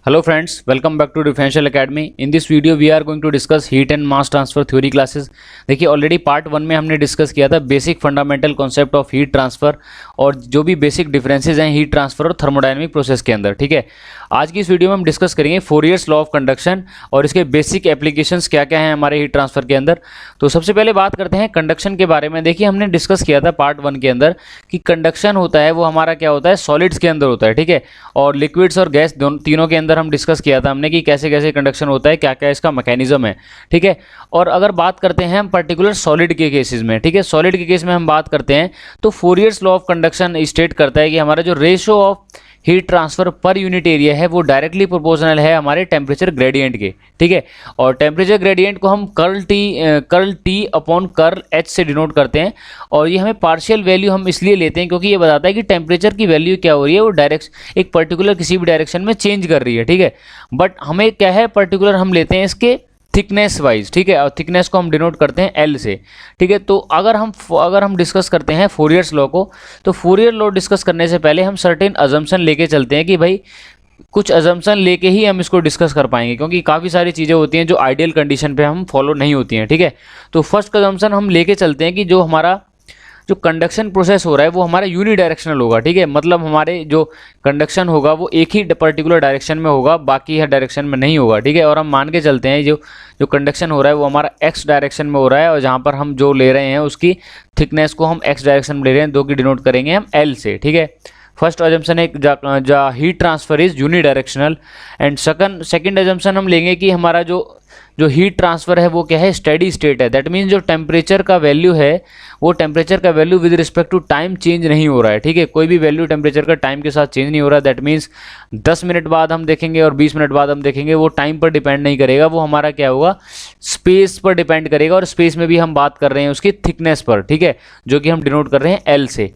Hello friends, welcome back to Differential Academy. In this video we are going to discuss heat and mass transfer theory classes. देखिए already part 1 में हमने discuss किया था basic fundamental concept of heat transfer और जो भी basic differences हैं heat transfer और थर्मोडायनेमिक प्रोसेस के अंदर। ठीक है, आज की इस वीडियो में हम डिस्कस करेंगे फोरियर्स लॉ ऑफ कंडक्शन और इसके बेसिक एप्लीकेशंस क्या क्या हैं हमारे हीट ट्रांसफर के अंदर। तो सबसे पहले बात करते हैं कंडक्शन के बारे में। देखिए हमने डिस्कस किया था पार्ट 1 के अंदर कि कंडक्शन होता है वो हमारा क्या होता है, सॉलिड्स के अंदर होता है। ठीक है, और लिक्विड्स और गैस तीनों के अंदर हम डिस्कस किया था हमने कि कैसे कैसे कंडक्शन होता है, क्या क्या इसका मैकेनिज्म है। ठीक है, और अगर बात करते हैं हम पर्टिकुलर सॉलिड के केसेस में, ठीक है, सॉलिड के केस में हम बात करते हैं तो फोरियर्स लॉ ऑफ कंडक्शन स्टेट करता है कि हमारा जो ratio of heat transfer per unit area है वो डायरेक्टली प्रोपोर्शनल है हमारे टेम्परेचर ग्रेडियंट के। ठीक है, और टेम्परेचर ग्रेडियंट को हम curl T upon curl H से डिनोट करते हैं और ये हमें पार्शियल वैल्यू हम इसलिए लेते हैं क्योंकि ये बताता है कि टेम्परेचर की वैल्यू क्या हो रही है, वो डायरेक्ट एक पर्टिकुलर किसी भी डायरेक्शन में चेंज कर रही है। ठीक है, बट हमें क्या है पर्टिकुलर हम लेते हैं इसके थिकनेस वाइज। ठीक है, और थिकनेस को हम डिनोट करते हैं एल से। ठीक है, तो अगर हम डिस्कस करते हैं फोरियर्स लॉ को, तो फोरियर लॉ डिस्कस करने से पहले हम सर्टेन अजम्पशन लेके चलते हैं कि भाई कुछ अजम्पशन लेके ही हम इसको डिस्कस कर पाएंगे क्योंकि काफ़ी सारी चीज़ें होती हैं जो आइडियल कंडीशन पे हम फॉलो नहीं होती हैं। ठीक है, तो फर्स्ट अजम्पशन हम लेके चलते हैं कि जो हमारा जो कंडक्शन प्रोसेस हो रहा है वो हमारा यूनिडायरेक्शनल होगा। ठीक है, मतलब हमारे जो कंडक्शन होगा वो एक ही पर्टिकुलर डायरेक्शन में होगा, बाकी हर डायरेक्शन में नहीं होगा। ठीक है, और हम मान के चलते हैं जो कंडक्शन हो रहा है वो हमारा एक्स डायरेक्शन में हो रहा है और जहाँ पर हम जो ले रहे हैं उसकी थिकनेस को हम एक्स डायरेक्शन में ले रहे हैं, दो की डिनोट करेंगे हम एल से। ठीक है, फर्स्ट अजम्पशन है heat transfer is unidirectional and second assumption हम लेंगे कि हमारा जो हीट ट्रांसफर है वो क्या है, स्टेडी स्टेट है। दैट मीन्स जो टेम्परेचर का वैल्यू है वो टेम्परेचर का value with respect to time change नहीं हो रहा है। ठीक है, कोई भी वैल्यू टेम्परेचर का टाइम के साथ चेंज नहीं हो रहा है। दैट मीन्स 10 मिनट बाद हम देखेंगे और 20 मिनट बाद हम देखेंगे, वो टाइम पर डिपेंड नहीं करेगा, वो हमारा क्या होगा स्पेस पर डिपेंड करेगा और स्पेस में भी हम बात कर रहे हैं उसकी थिकनेस पर। ठीक है, जो कि हम डिनोट कर रहे हैं एल से।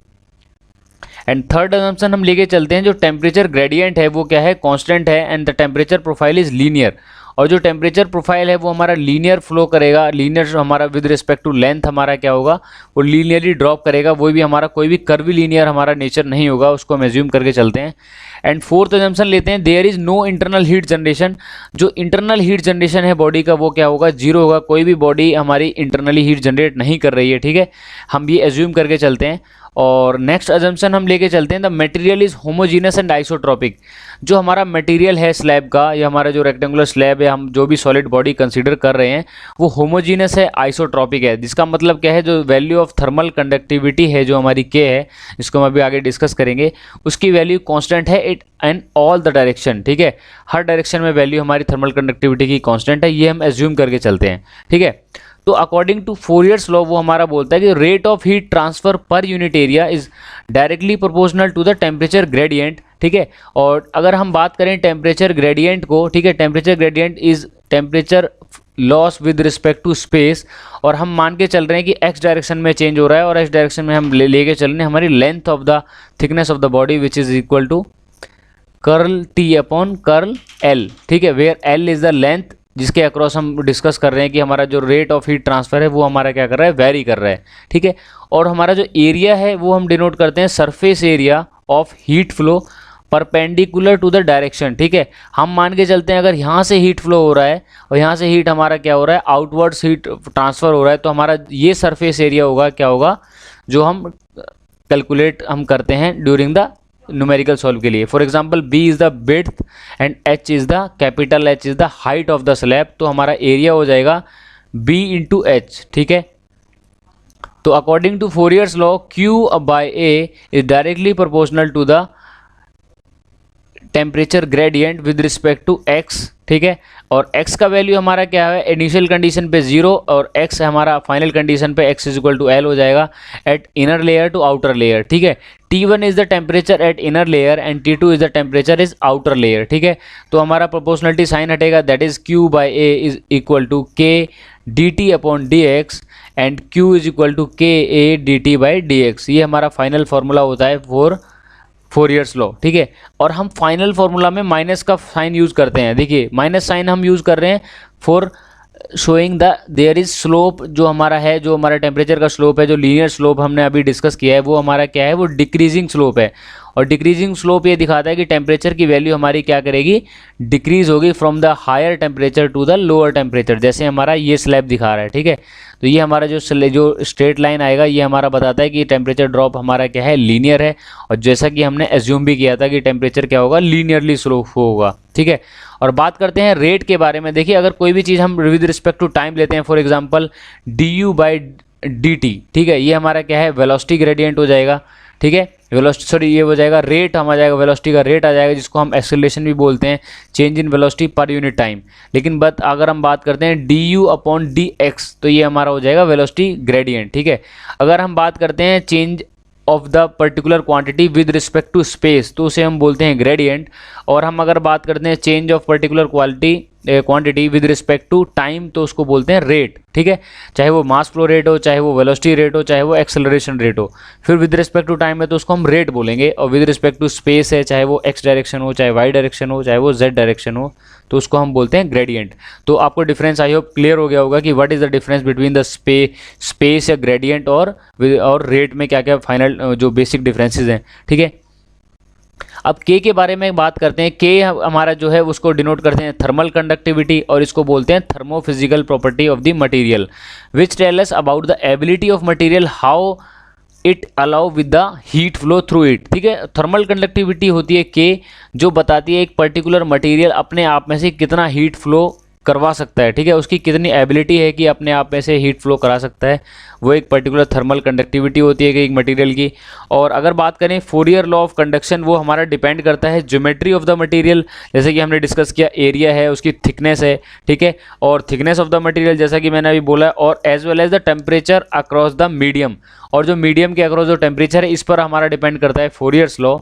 एंड थर्ड असम्पशन हम लेके चलते हैं जो टेम्परेचर ग्रेडियंट है वो क्या है, कांस्टेंट है and the temperature profile is linear. और जो टेम्परेचर प्रोफाइल है वो हमारा लीनियर फ्लो करेगा, लीनियर हमारा विद रिस्पेक्ट टू लेंथ हमारा क्या होगा वो लीनियरली ड्रॉप करेगा, वो भी हमारा कोई भी कर्वी लीनियर हमारा नेचर नहीं होगा, उसको हम एज्यूम करके चलते हैं। एंड फोर्थ असम्पशन लेते हैं there is no internal heat generation. जो इंटरनल हीट जनरेशन है बॉडी का वो क्या होगा, जीरो होगा, कोई भी बॉडी हमारी इंटरनली हीट जनरेट नहीं कर रही है। ठीक है, हम ये एज्यूम करके चलते हैं। और नेक्स्ट अजम्पशन हम लेके चलते हैं the material is homogeneous and isotropic. जो हमारा मटेरियल है स्लैब का या हमारा जो रेक्टेंगुलर स्लैब है, हम जो भी सॉलिड बॉडी कंसीडर कर रहे हैं वो होमोजीनस है, आइसोट्रॉपिक है। जिसका मतलब क्या है, जो वैल्यू ऑफ थर्मल कंडक्टिविटी है जो हमारी के है, जिसको हम अभी आगे डिस्कस करेंगे, उसकी वैल्यू कांस्टेंट है it and all the direction. ठीक है, हर डायरेक्शन में वैल्यू हमारी थर्मल कंडक्टिविटी की कांस्टेंट है, ये हम एज्यूम करके चलते हैं। ठीक है, तो अकॉर्डिंग टू फोरियर्स लॉ वो हमारा बोलता है कि rate of heat transfer per unit area is directly proportional to the temperature gradient. ठीक है, और अगर हम बात करें टेम्परेचर ग्रेडियंट को, ठीक है, temperature gradient is temperature loss with respect to space, और हम मान के चल रहे हैं कि एक्स डायरेक्शन में चेंज हो रहा है और एक्स डायरेक्शन में हम लेके चल रहे हैं हमारी length of the thickness of the body which is equal to curl T upon curl L. ठीक है, where L is the length जिसके अक्रॉस हम डिस्कस कर रहे हैं कि हमारा जो रेट ऑफ हीट ट्रांसफर है वो हमारा क्या कर रहा है, वेरी कर रहा है। ठीक है, और हमारा जो एरिया है वो हम डिनोट करते हैं surface area of heat flow perpendicular to the direction. ठीक है, हम मान के चलते हैं अगर यहाँ से हीट फ्लो हो रहा है और यहाँ से हीट हमारा क्या हो रहा है, आउटवर्ड्स हीट ट्रांसफर हो रहा है, तो हमारा ये सरफेस एरिया होगा क्या होगा जो हम कैलकुलेट हम करते हैं ड्यूरिंग द न्यूमेरिकल सॉल्व के लिए। For example B is the width and H is the capital H is the height of the slab, तो हमारा एरिया हो जाएगा बी इंटू एच। ठीक है, तो according to Fourier's law Q by A is directly proportional to the temperature gradient with respect to X. ठीक है, और x का वैल्यू हमारा क्या है, इनिशियल कंडीशन पे 0 और x हमारा फाइनल कंडीशन पे x is equal to L हो जाएगा at inner layer to outer layer. ठीक है, T1 is the temperature at inner layer and T2 is the temperature is outer layer. ठीक है, तो हमारा प्रोपोर्शनलिटी साइन हटेगा, that is Q by A is equal to K dt upon dx and Q is equal to K A dt by dx। ये हमारा final formula होता है for फोरियर्स law. ठीक है, और हम फाइनल फार्मूला में माइनस का साइन यूज़ करते हैं। देखिए माइनस साइन हम यूज़ कर रहे हैं for showing the there is slope, जो हमारा है, जो हमारा टेम्परेचर का स्लोप है, जो लीनियर स्लोप हमने अभी डिस्कस किया है, वो हमारा क्या है, वो डिक्रीजिंग स्लोप है। और डिक्रीजिंग स्लोप ये दिखाता है कि टेम्परेचर की वैल्यू हमारी क्या करेगी, डिक्रीज होगी from the higher temperature to the lower temperature, जैसे हमारा ये स्लैब दिखा रहा है। ठीक है, तो ये हमारा जो स्ट्रेट लाइन आएगा ये हमारा बताता है कि टेम्परेचर ड्रॉप हमारा क्या है, लीनियर है। और जैसा कि हमने एज्यूम भी किया था कि टेम्परेचर क्या होगा, लीनियरली स्लोप होगा। ठीक है, और बात करते हैं रेट के बारे में। देखिए, अगर कोई भी चीज़ हम विद रिस्पेक्ट टू टाइम लेते हैं, फॉर एग्जांपल du/dt, ठीक है, ये हमारा क्या है, वेलोसिटी ग्रेडियंट हो जाएगा। ठीक है, ये हो जाएगा रेट, हम आ जाएगा वेलोसिटी का रेट आ जाएगा, जिसको हम एक्सेलरेशन भी बोलते हैं, change in velocity per unit time. लेकिन अगर हम बात करते हैं du/dx, तो ये हमारा हो जाएगा वेलोसिटी ग्रेडियंट। ठीक है, अगर हम बात करते हैं change of the particular quantity with respect to space, तो उसे हम बोलते हैं ग्रेडियंट। और हम अगर बात करते हैं change of particular quantity with respect to time, तो उसको बोलते हैं रेट। ठीक है, चाहे वो मास फ्लो रेट हो, चाहे वो वेलोसिटी रेट हो, चाहे वो एक्सेलरेशन रेट हो। फिर विद रिस्पेक्ट टू टाइम है तो उसको हम रेट बोलेंगे, और विद रिस्पेक्ट टू स्पेस है, चाहे वो एक्स डायरेक्शन हो, चाहे वाई डायरेक्शन हो, चाहे वो जेड डायरेक्शन हो, तो उसको हम बोलते हैं ग्रेडियंट। तो आपको डिफरेंस आई होप क्लियर हो गया होगा कि what is the difference between the space या ग्रेडियंट और रेट में क्या क्या फाइनल जो बेसिक डिफरेंसेस हैं। ठीक है, अब के बारे में बात करते हैं। के हमारा जो है उसको डिनोट करते हैं थर्मल कंडक्टिविटी, और इसको बोलते हैं thermophysical property of the material, which tell us about the ability of material how it allow with the heat flow through it. ठीक है, थर्मल कंडक्टिविटी होती है के, जो बताती है एक पर्टिकुलर मटेरियल अपने आप में से कितना हीट फ्लो करवा सकता है। ठीक है, उसकी कितनी एबिलिटी है कि अपने आप में से हीट फ्लो करा सकता है, वो एक पर्टिकुलर थर्मल कंडक्टिविटी होती है कि एक मटेरियल की। और अगर बात करें फोरियर लॉ ऑफ कंडक्शन, वो हमारा डिपेंड करता है ज्योमेट्री ऑफ द मटेरियल, जैसे कि हमने डिस्कस किया, एरिया है, उसकी थिकनेस है। ठीक है, और थिकनेस ऑफ द मटेरियल जैसा कि मैंने अभी बोला, और as well as the temperature across the medium, और जो मीडियम के अक्रॉस जो टेम्परेचर है, इस पर हमारा डिपेंड करता है फोरियर्स लॉ।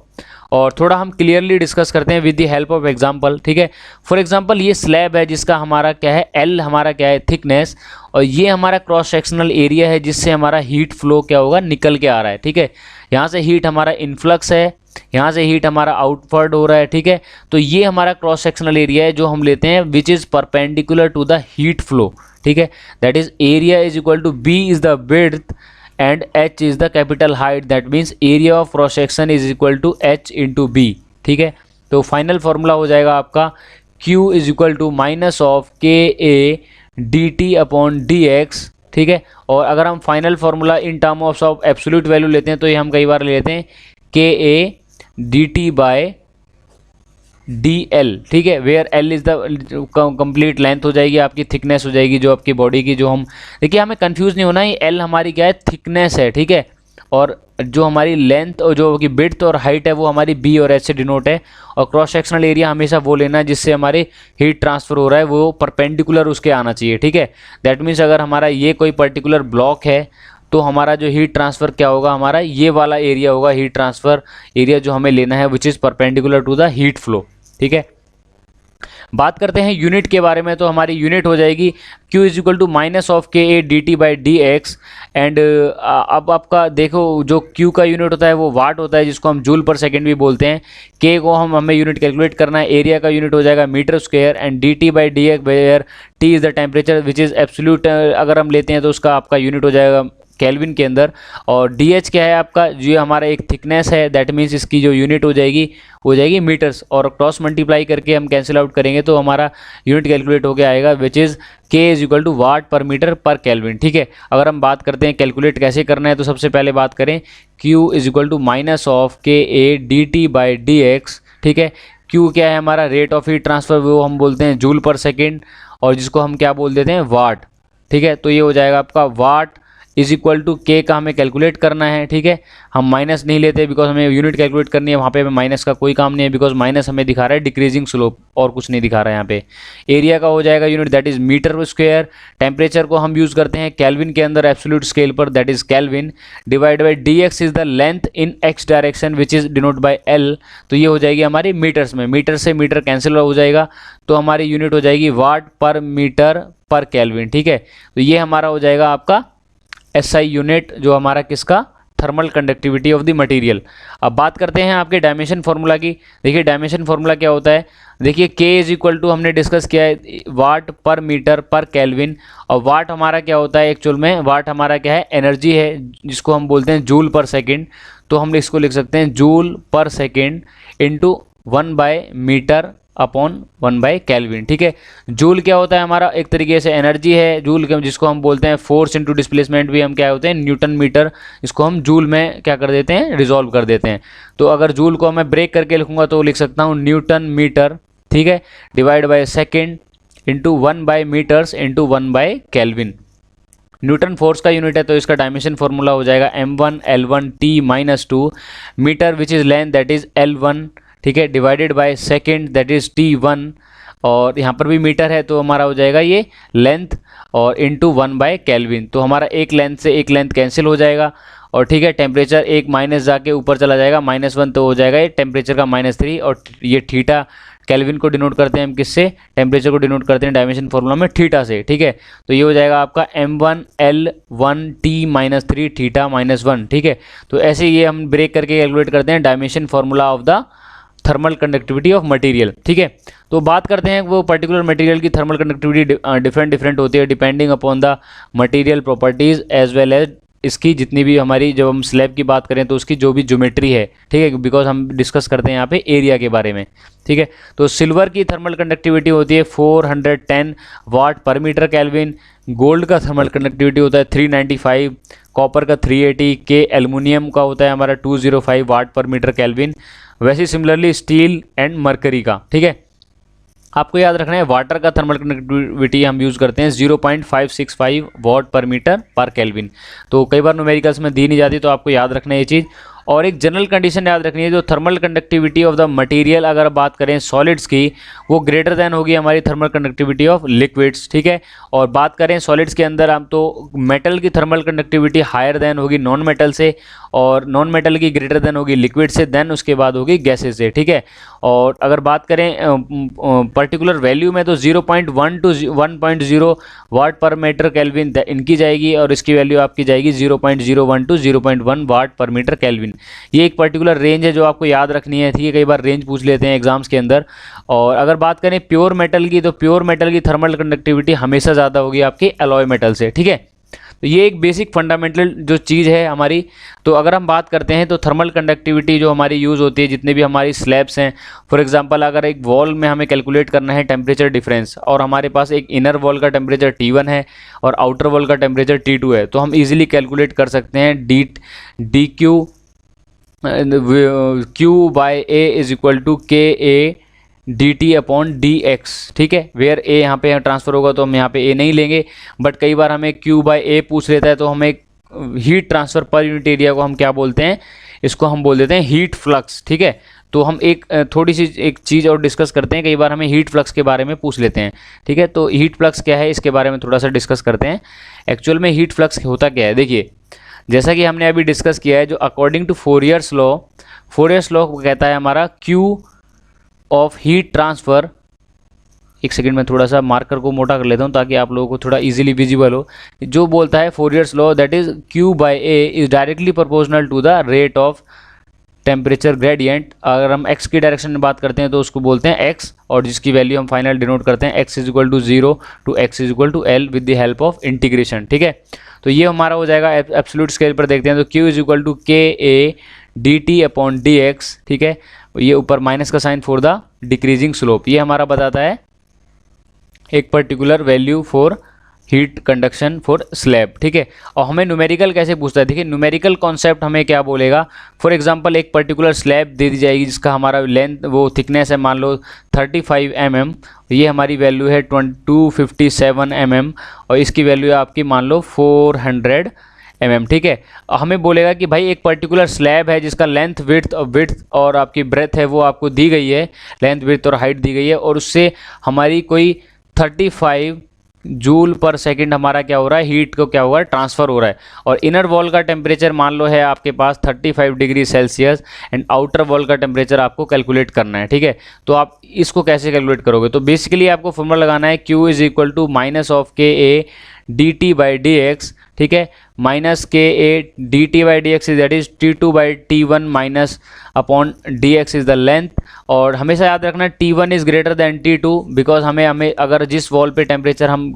और थोड़ा हम क्लियरली डिस्कस करते हैं with the help of example. ठीक है, फॉर एग्जांपल ये स्लैब है जिसका हमारा क्या है, एल हमारा क्या है, थिकनेस, और ये हमारा क्रॉस सेक्शनल एरिया है जिससे हमारा हीट फ्लो क्या होगा, निकल के आ रहा है। ठीक है, यहाँ से हीट हमारा इनफ्लक्स है, यहाँ से हीट हमारा आउटवर्ड हो रहा है। ठीक है, तो ये हमारा क्रॉस सेक्शनल एरिया है जो हम लेते हैं which is perpendicular to the heat flow. ठीक है, that is area is equal to B is the width and h is the capital height, that means area of cross section is equal to h into b। ठीक है, तो final formula हो जाएगा आपका q is equal to minus of ka dt upon dx। ठीक है, और अगर हम final formula in term of absolute value लेते हैं तो ये हम कई बार लेते हैं ka dt बाय DL। ठीक है, where L is the complete length हो जाएगी, आपकी थिकनेस हो जाएगी जो आपकी बॉडी की, जो हम देखिए हमें कंफ्यूज नहीं होना, ये L हमारी क्या है, थिकनेस है। ठीक है, और जो हमारी लेंथ और जो की विड्थ और हाइट है वो हमारी B और H से डिनोट है। और क्रॉस सेक्शनल एरिया हमेशा वो लेना जिससे हमारे हीट ट्रांसफर हो रहा है वो परपेंडिकुलर उसके आना चाहिए। ठीक है, दैट मीन्स अगर हमारा ये कोई पर्टिकुलर ब्लॉक है तो हमारा जो हीट ट्रांसफ़र क्या होगा, हमारा ये वाला एरिया होगा, हीट ट्रांसफ़र एरिया जो हमें लेना है which is perpendicular to the heat flow. ठीक है, बात करते हैं यूनिट के बारे में, तो हमारी यूनिट हो जाएगी Q is equal to minus of K A D T by D X. And अब आपका देखो जो Q का यूनिट होता है वो वाट होता है, जिसको हम जूल पर सेकेंड भी बोलते हैं। K को हमें यूनिट कैलकुलेट करना है, एरिया का यूनिट हो जाएगा metre square, and D T by D X where T is the temperature which is absolute, अगर हम लेते हैं तो उसका आपका यूनिट हो जाएगा केल्विन के अंदर। और डी एच क्या है आपका, जो हमारा एक थिकनेस है, दैट मीन्स इसकी जो यूनिट हो जाएगी मीटर्स, और क्रॉस मल्टीप्लाई करके हम कैंसिल आउट करेंगे तो हमारा यूनिट कैलकुलेट होकर आएगा विच इज़ के इज इक्वल टू वाट पर मीटर पर केल्विन। ठीक है, अगर हम बात करते हैं कैलकुलेट कैसे करना है, तो सबसे पहले बात करें Q is equal to minus of K A D T by D X. ठीक है, Q क्या है हमारा, रेट ऑफ हीट ट्रांसफर, वो हम बोलते हैं जूल पर सेकेंड, और जिसको हम क्या बोल देते हैं, वाट। ठीक है, तो ये हो जाएगा आपका वाट इज इक्वल टू के का हमें कैलकुलेट करना है। ठीक है, हम माइनस नहीं लेते बिकॉज हमें यूनिट कैलकुलेट करनी है, वहाँ पे हमें माइनस का कोई काम नहीं है बिकॉज माइनस हमें दिखा रहा है डिक्रीजिंग स्लोप, और कुछ नहीं दिखा रहा है यहाँ पे। एरिया का हो जाएगा unit that is metre square, temperature को हम यूज़ करते हैं केल्विन के अंदर एब्सोल्यूट स्केल पर, that is Kelvin, divide by D X is the length in X direction which is denote by L. तो ये हो जाएगी हमारी मीटर्स में, मीटर से मीटर कैंसिल हो जाएगा, तो हमारी यूनिट हो जाएगी वाट पर मीटर पर केल्विन। ठीक है, तो ये हमारा हो जाएगा आपका SI यूनिट, जो हमारा किसका, thermal conductivity of the material. अब बात करते हैं आपके डायमेंशन फार्मूला की। देखिए डायमेंशन फार्मूला क्या होता है, देखिए K इज इक्वल टू हमने डिस्कस किया है वाट पर मीटर पर केल्विन, और वाट हमारा क्या होता है एक्चुअल में, वाट हमारा क्या है, एनर्जी है जिसको हम बोलते हैं जूल पर सेकेंड। तो हम इसको लिख सकते हैं जूल पर सेकेंड इंटू 1/मीटर अपॉन 1/केल्विन। ठीक है, जूल क्या होता है हमारा, एक तरीके से एनर्जी है, जूल जिसको हम बोलते हैं फोर्स इनटू डिस्प्लेसमेंट भी हम क्या होते हैं न्यूटन मीटर, इसको हम जूल में क्या कर देते हैं, रिजॉल्व कर देते हैं। तो अगर जूल को मैं ब्रेक करके लिखूंगा तो लिख सकता हूँ न्यूटन मीटर, ठीक है, डिवाइड बाय सेकेंड इंटू 1/मीटर्स इंटू 1/केल्विन। न्यूटन फोर्स का यूनिट है तो इसका डायमेंशन फॉर्मूला हो जाएगा m1 L1 T-2 metre which is length that is L1, ठीक है, divided by second that is T1, और यहाँ पर भी मीटर है तो हमारा हो जाएगा ये लेंथ, और इंटू 1/केल्विन। तो हमारा एक लेंथ से एक लेंथ कैंसिल हो जाएगा, और ठीक है, टेम्परेचर एक माइनस जाके ऊपर चला जाएगा, -1 तो हो जाएगा ये टेम्परेचर का -3, और ये थीटा केल्विन को डिनोट करते हैं हम किससे, टेम्परेचर को डिनोट करते हैं डायमेंशन फॉर्मूला में थीटा से। ठीक है, तो ये हो जाएगा आपका m1 L1 T-3 थीटा -1। ठीक है, तो ऐसे ये हम ब्रेक करके कैलकुलेट करते हैं dimension formula of the thermal conductivity of material. ठीक है, तो बात करते हैं वो पर्टिकुलर मटेरियल की थर्मल कंडक्टिविटी डिफरेंट होती है depending upon the material properties as well as इसकी जितनी भी हमारी, जब हम स्लैब की बात करें तो उसकी जो भी ज्योमेट्री है, ठीक है, बिकॉज हम डिस्कस करते हैं यहाँ पे एरिया के बारे में। ठीक है, तो सिल्वर की थर्मल कंडक्टिविटी होती है 410 वाट पर मीटर केल्विन, गोल्ड का थर्मल कंडक्टिविटी होता है 395, कॉपर का 380 के, एल्युमिनियम का होता है हमारा 205 वाट पर मीटर केल्विन, वैसे सिमिलरली स्टील एंड मरकरी का। ठीक है, आपको याद रखना है वाटर का थर्मल कंडक्टिविटी हम यूज़ करते हैं 0.565 वाट पर मीटर पर केल्विन। तो कई बार न्यूमेरिकल्स में दी नहीं जाती तो आपको याद रखना है ये चीज़। और एक जनरल कंडीशन याद रखनी है, जो thermal conductivity of the material अगर बात करें सॉलिड्स की, वो ग्रेटर देन होगी हमारी थर्मल कंडक्टिविटी ऑफ लिक्विड्स। ठीक है, और बात करें सॉलिड्स के अंदर हम तो मेटल की थर्मल कंडक्टिविटी हायर देन होगी नॉन मेटल से, और नॉन मेटल की ग्रेटर देन होगी लिक्विड से, देन उसके बाद होगी गैसेज से। ठीक है, और अगर बात करें पर्टिकुलर वैल्यू में तो 0.1 to 1.0 वाट पर मीटर केल्विन इनकी जाएगी, और इसकी वैल्यू आपकी जाएगी 0.01 to 0.1 वाट पर मीटर केल्विन। ये एक पर्टिकुलर रेंज है जो आपको याद रखनी है। ठीक है, कई बार रेंज पूछ लेते हैं एग्जाम्स के अंदर। और अगर बात करें प्योर मेटल की, तो प्योर मेटल की थर्मल कंडक्टिविटी हमेशा ज़्यादा होगी आपकी एलॉय मेटल से। ठीक है, तो ये एक बेसिक फंडामेंटल जो चीज़ है हमारी। तो अगर हम बात करते हैं तो थर्मल कंडक्टिविटी जो हमारी यूज़ होती है जितने भी हमारी स्लैब्स हैं, फॉर एग्जांपल अगर एक वॉल में हमें कैलकुलेट करना है टेम्परेचर डिफरेंस, और हमारे पास एक इनर वॉल का टेम्परेचर T1 है और आउटर वॉल का टेम्परेचर T2 है, तो हम इजीली कैलकुलेट कर सकते हैं D Q Q/A is equal to KA dt upon dx। ठीक है, वेयर a यहाँ पे ट्रांसफर होगा तो हम यहाँ पे a नहीं लेंगे, बट कई बार हमें Q/A पूछ लेता है तो हमें heat transfer per unit area को हम क्या बोलते हैं, इसको हम बोल देते हैं हीट फ्लक्स। ठीक है, तो हम एक थोड़ी सी एक चीज़ और डिस्कस करते हैं, कई बार हमें हीट फ्लक्स के बारे में पूछ लेते हैं। ठीक है, तो हीट फ्लक्स क्या है इसके बारे में थोड़ा सा डिस्कस करते हैं। एक्चुअल में हीट फ्लक्स होता क्या है, देखिए जैसा कि हमने अभी डिस्कस किया है, जो अकॉर्डिंग टू फोरियर्स लॉ कहता है हमारा Q ऑफ हीट ट्रांसफ़र, एक सेकंड में थोड़ा सा मार्कर को मोटा कर लेता हूँ ताकि आप लोगों को थोड़ा इजीली विजिबल हो। जो बोलता है Fourier's law that is Q/A is directly proportional to the rate of temperature gradient. अगर हम x की डायरेक्शन में बात करते हैं तो उसको बोलते हैं x, और जिसकी वैल्यू हम फाइनल डिनोट करते हैं x is equal to 0 to x is equal to L with the help of integration. ठीक है, तो ये हमारा हो जाएगा एब्सोल्यूट स्केल पर देखते हैं तो Q is equal to KA dt upon dx। ठीक है, ये ऊपर माइनस का sign for the decreasing slope, ये हमारा बताता है एक particular value for heat conduction for slab. ठीक है, और हमें न्यूमेरिकल कैसे पूछता है, देखिए न्यूमेरिकल कॉन्सेप्ट हमें क्या बोलेगा, फॉर एग्जांपल एक पर्टिकुलर स्लैब दे दी जाएगी जिसका हमारा लेंथ वो थिकनेस है मान लो 35 mm, ये हमारी वैल्यू है 257 mm, और इसकी वैल्यू है आपकी मान लो 400 mm। ठीक है, हमें बोलेगा कि भाई एक पर्टिकुलर स्लैब है जिसका लेंथ विड्थ और आपकी ब्रेथ है वो आपको दी गई है, लेंथ विड्थ और हाइट दी गई है, और उससे हमारी कोई 35 जूल पर सेकंड हमारा क्या हो रहा है, हीट को क्या होगा ट्रांसफ़र हो रहा है, और इनर वॉल का टेम्परेचर मान लो है आपके पास 35 degree Celsius, and outer wall का टेम्परेचर आपको कैलकुलेट करना है। ठीक है, तो आप इसको कैसे कैलकुलेट करोगे, तो बेसिकली आपको फॉर्मूला लगाना है Q is equal to minus of KA dt by dx। ठीक है, minus K A D T by D X is that is T two by T one minus upon D X is the length. और हमेशा याद रखना T one is greater than T two, because हमें अगर जिस wall पे temperature हम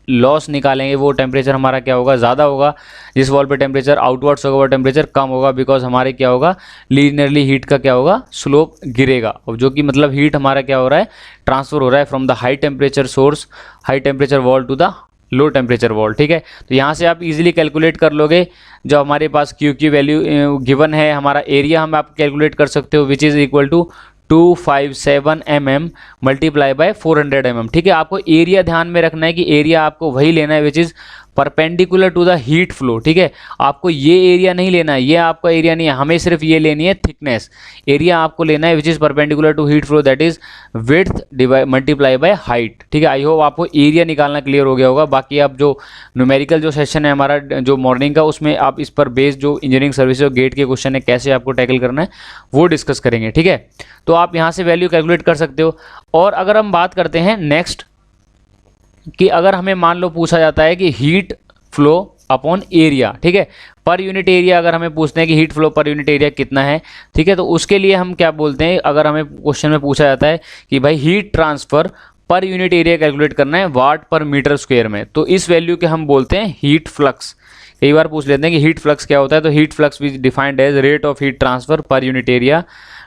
loss निकालेंगे वो टेम्परेचर हमारा क्या होगा, ज़्यादा होगा। जिस वॉल पे टेम्परेचर आउटवर्ड्स होगा वो टेम्परेचर कम होगा, बिकॉज हमारे क्या होगा, लीनियरली हीट का क्या होगा, स्लोप गिरेगा। और जो कि मतलब हीट हमारा क्या हो रहा है, ट्रांसफर हो रहा है from the high temperature source, high temperature wall to the low temperature wall. ठीक है, तो यहाँ से आप इजीली कैलकुलेट कर लोगे। जो हमारे पास क्यू की वैल्यू गिवन है, हमारा एरिया हम आप कैलकुलेट कर सकते हो, which is equal to 257 mm multiply by 400 mm। ठीक है, आपको एरिया ध्यान में रखना है कि एरिया आपको वही लेना है which is perpendicular to the heat flow. ठीक है, आपको ये एरिया नहीं लेना है, ये आपका एरिया नहीं है, हमें सिर्फ ये लेनी है थिकनेस। एरिया आपको लेना है which is perpendicular to heat flow, that is width divide multiply by height. ठीक है, आई होप आपको एरिया निकालना क्लियर हो गया होगा। बाकी आप जो न्यूमेरिकल जो सेशन है हमारा जो मॉर्निंग का, उसमें आप इस पर बेस्ड जो इंजीनियरिंग सर्विसेज और गेट के क्वेश्चन है कैसे आपको टैकल करना है वो डिस्कस करेंगे। ठीक है, तो आप यहाँ से वैल्यू कैलकुलेट कर सकते हो। और अगर हम बात करते हैं नेक्स्ट कि अगर हमें मान लो पूछा जाता है कि हीट फ्लो अपॉन एरिया, ठीक है, पर यूनिट एरिया अगर हमें पूछते हैं कि हीट फ्लो पर यूनिट एरिया कितना है, ठीक है, तो उसके लिए हम क्या बोलते हैं, अगर हमें क्वेश्चन में पूछा जाता है कि भाई heat transfer per unit area calculate करना है वाट पर मीटर स्क्वायर में, तो इस वैल्यू के हम बोलते हैं हीट फ्लक्स। कई बार पूछ लेते हैं कि हीट फ्लक्स क्या होता है, तो हीट फ्लक्स भी defined as rate of heat transfer per unit area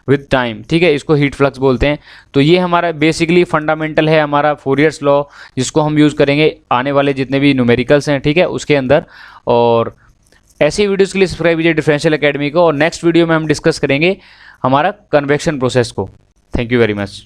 with time. ठीक है, इसको हीट फ्लक्स बोलते हैं। तो ये हमारा बेसिकली फंडामेंटल है हमारा फोरियर्स लॉ, जिसको हम यूज़ करेंगे आने वाले जितने भी न्यूमेरिकल्स हैं, ठीक है, उसके अंदर। और ऐसी वीडियोज़ के लिए सब्सक्राइब कीजिए डिफरेंशियल एकेडमी को। और नेक्स्ट वीडियो में हम डिस्कस करेंगे हमारा कन्वेक्शन प्रोसेस को। Thank you very much.